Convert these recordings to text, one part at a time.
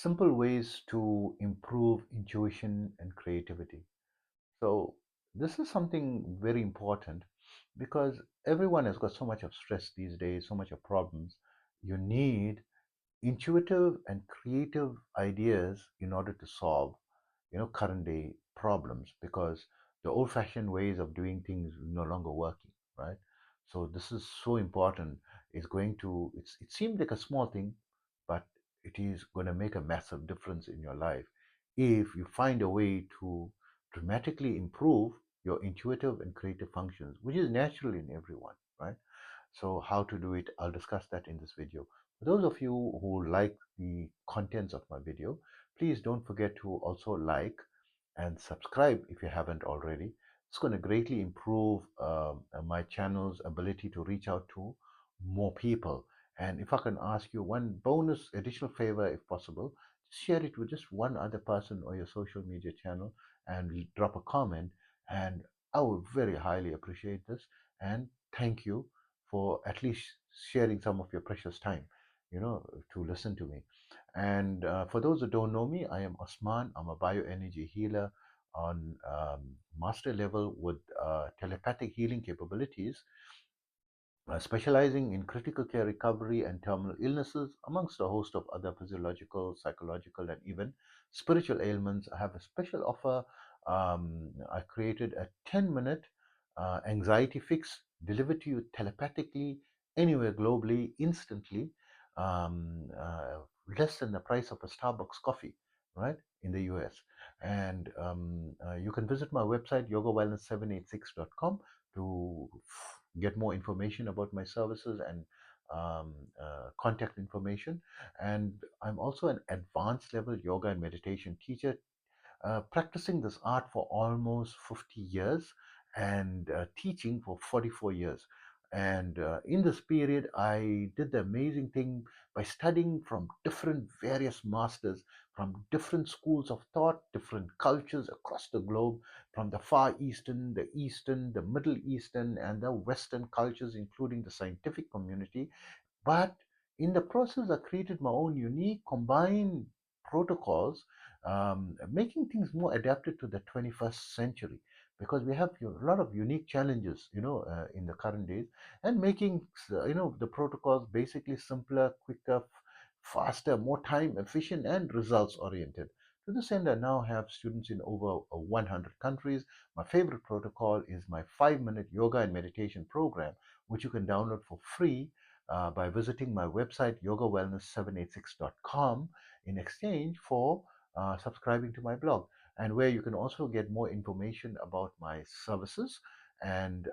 simple ways to improve intuition and creativity. So, this is something very important because everyone has got so much of stress these days, so much of problems. You need intuitive and creative ideas in order to solve, current day problems because the old fashioned ways of doing things no longer working, right? So this is so important. It seems like a small thing, but it is going to make a massive difference in your life if you find a way to dramatically improve your intuitive and creative functions, which is natural in everyone, right? So how to do it, I'll discuss that in this video. For those of you who like the contents of my video, please don't forget to also like and subscribe if you haven't already. It's going to greatly improve my channel's ability to reach out to more people. And if I can ask you one bonus additional favor, if possible, share it with just one other person or your social media channel and drop a comment. And I would very highly appreciate this. And thank you for at least sharing some of your precious time, to listen to me. And for those who don't know me, I am Osman. I'm a bioenergy healer on master level with telepathic healing capabilities, specializing in critical care recovery and terminal illnesses, amongst a host of other physiological, psychological, and even spiritual ailments. I have a special offer. I created a 10-minute anxiety fix delivered to you telepathically anywhere globally, instantly, um, uh, less than the price of a Starbucks coffee, right, in the US. And you can visit my website, yogawellness786.com, to get more information about my services and contact information. And I'm also an advanced level yoga and meditation teacher, practicing this art for almost 50 years and teaching for 44 years. And in this period, I did the amazing thing by studying from different various masters from different schools of thought, different cultures across the globe, from the Far Eastern, the Eastern, the Middle Eastern, and the Western cultures, including the scientific community. But in the process, I created my own unique combined protocols, making things more adapted to the 21st century because we have a lot of unique challenges, in the current days, and making, the protocols basically simpler, quicker, faster, more time efficient, and results oriented. To this end, I now have students in over 100 countries. My favorite protocol is my 5-minute yoga and meditation program, which you can download for free by visiting my website yogawellness786.com in exchange for subscribing to my blog, and where you can also get more information about my services. And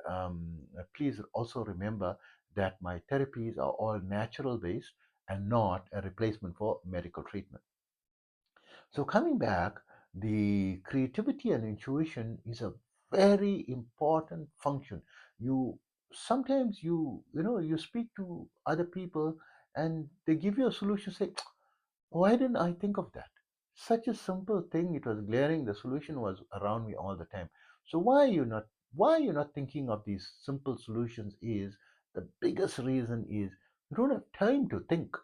please also remember that my therapies are all natural based and not a replacement for medical treatment. So coming back, the creativity and intuition is a very important function. You sometimes you speak to other people and they give you a solution. Say, why didn't I think of that? Such a simple thing. It was glaring. The solution was around me all the time. So why you're not thinking of these simple solutions is the biggest reason is you don't have time to think,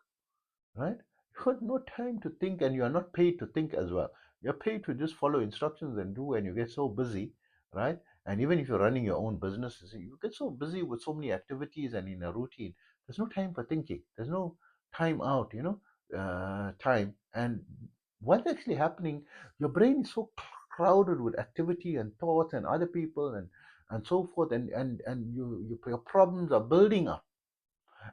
right? You have no time to think, and you are not paid to think as well. You're paid to just follow instructions and do, and you get so busy, right? And even if you're running your own business, you get so busy with so many activities and in a routine, there's no time for thinking. There's no time out, time. And what's actually happening, your brain is so crowded with activity and thoughts and other people and so forth, and your problems are building up,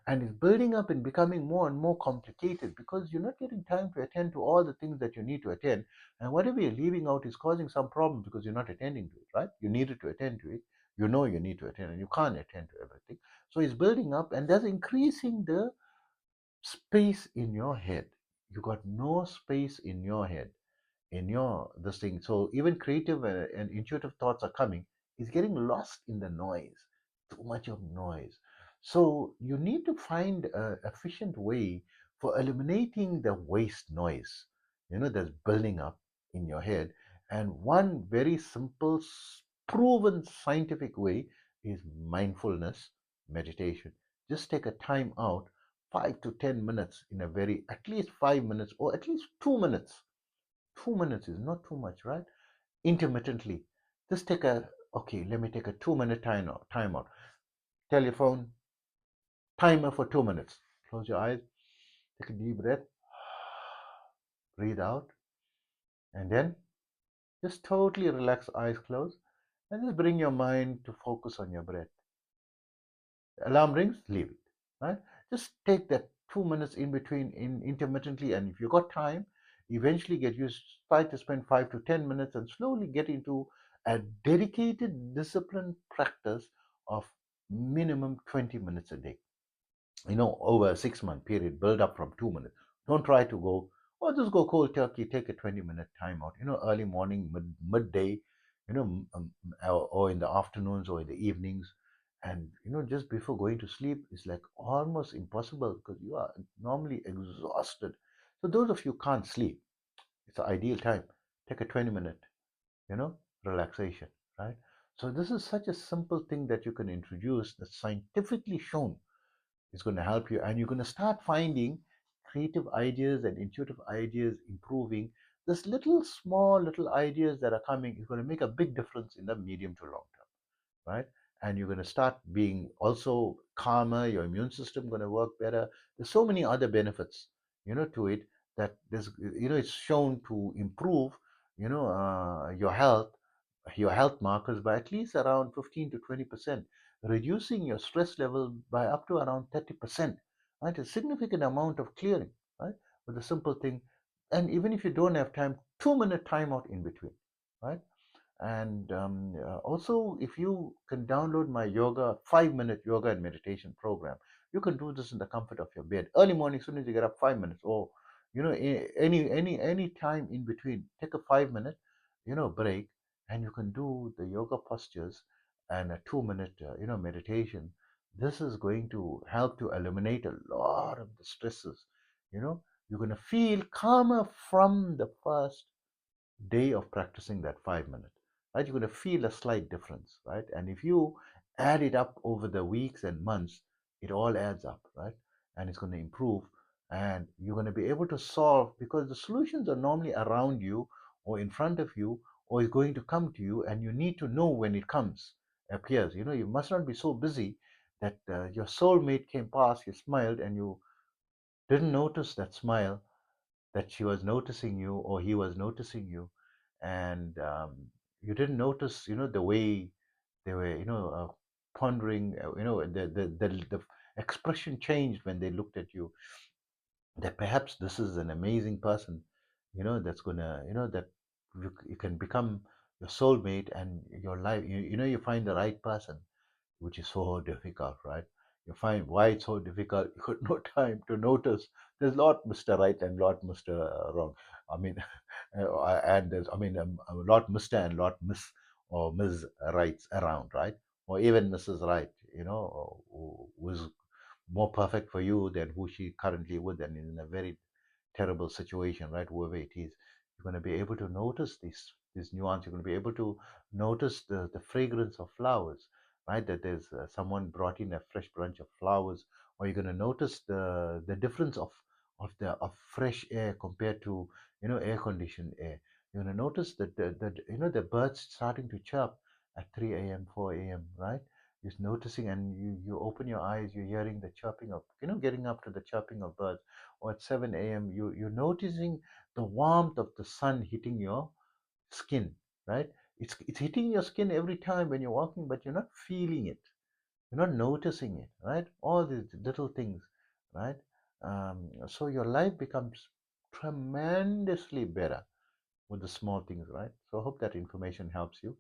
and it's building up and becoming more and more complicated because you're not getting time to attend to all the things that you need to attend, and whatever you're leaving out is causing some problems because you're not attending to it, right? You needed to attend to it, you need to attend, and you can't attend to everything. So it's building up, and that's increasing the space in your head. You got no space in your head, in your this thing. So even creative and intuitive thoughts are coming, is getting lost in the noise. Too much of noise. So you need to find an efficient way for eliminating the waste noise, that's building up in your head. And one very simple, proven scientific way is mindfulness meditation. Just take a time out 5 to 10 minutes in a very, at least 5 minutes or at least 2 minutes. 2 minutes is not too much, right? Intermittently. Just take a, okay, let me take a 2 minute timeout. Tell your phone, timer for 2 minutes. Close your eyes, take a deep breath, breathe out, and then just totally relax, eyes closed, and just bring your mind to focus on your breath. Alarm rings, leave it. Right? Just take that 2 minutes in between in intermittently, and if you got time, eventually get used. Try to spend 5 to 10 minutes and slowly get into a dedicated, disciplined practice of minimum 20 minutes a day. Over a 6 month period, build up from 2 minutes. Don't try to go, or just go cold turkey, take a 20-minute time out, early morning, midday, or in the afternoons or in the evenings. And, just before going to sleep is like almost impossible because you are normally exhausted. So those of you can't sleep, it's the ideal time. Take a 20-minute, you know, relaxation, right? So this is such a simple thing that you can introduce that's scientifically shown is going to help you, and you're going to start finding creative ideas and intuitive ideas improving. This little small little ideas that are coming is going to make a big difference in the medium to long term, right? And you're going to start being also calmer, your immune system going to work better. There's so many other benefits, to it, that this, it's shown to improve, your health markers by at least around 15 to 20%, reducing your stress level by up to around 30%, right? A significant amount of clearing, right? With a simple thing. And even if you don't have time, 2 minute timeout in between, right? And also, if you can download my 5 minute yoga and meditation program, you can do this in the comfort of your bed. Early morning, as soon as you get up, 5 minutes, or any time in between, take a 5 minute, break, and you can do the yoga postures and a 2 minute, meditation. This is going to help to eliminate a lot of the stresses. You're going to feel calmer from the first day of practicing that 5 minutes, right? You're going to feel a slight difference, right? And if you add it up over the weeks and months, it all adds up, right? And it's going to improve, and you're going to be able to solve, because the solutions are normally around you or in front of you, or is going to come to you, and you need to know when it appears. You must not be so busy that your soulmate came past, you smiled, and you didn't notice that smile, that she was noticing you or he was noticing you, and you didn't notice, the way they were, pondering, the expression changed when they looked at you, that perhaps this is an amazing person, that's gonna, that you can become your soulmate and your life, you find the right person, which is so difficult, right? You find why it's so difficult. You got no time to notice. There's lot Mr. Right and lot Mr. Wrong. I mean, and there's, a lot Mr. and lot Miss or Ms. Rights around, right? Or even Mrs. Right, who is more perfect for you than who she currently would, and in a very terrible situation, right? Whoever it is, you're going to be able to notice this nuance. You're going to be able to notice the fragrance of flowers, right? That there's someone brought in a fresh bunch of flowers, or you're going to notice the difference of fresh air compared to air conditioned air. You're going to notice that the birds starting to chirp at 3 a.m., 4 a.m., right? Just noticing, and you open your eyes, you're hearing the chirping of, getting up to the chirping of birds, or at 7 a.m., you're noticing the warmth of the sun hitting your skin, right? It's hitting your skin every time when you're walking, but you're not feeling it. You're not noticing it, right? All these little things, right? So your life becomes tremendously better with the small things, right? So I hope that information helps you.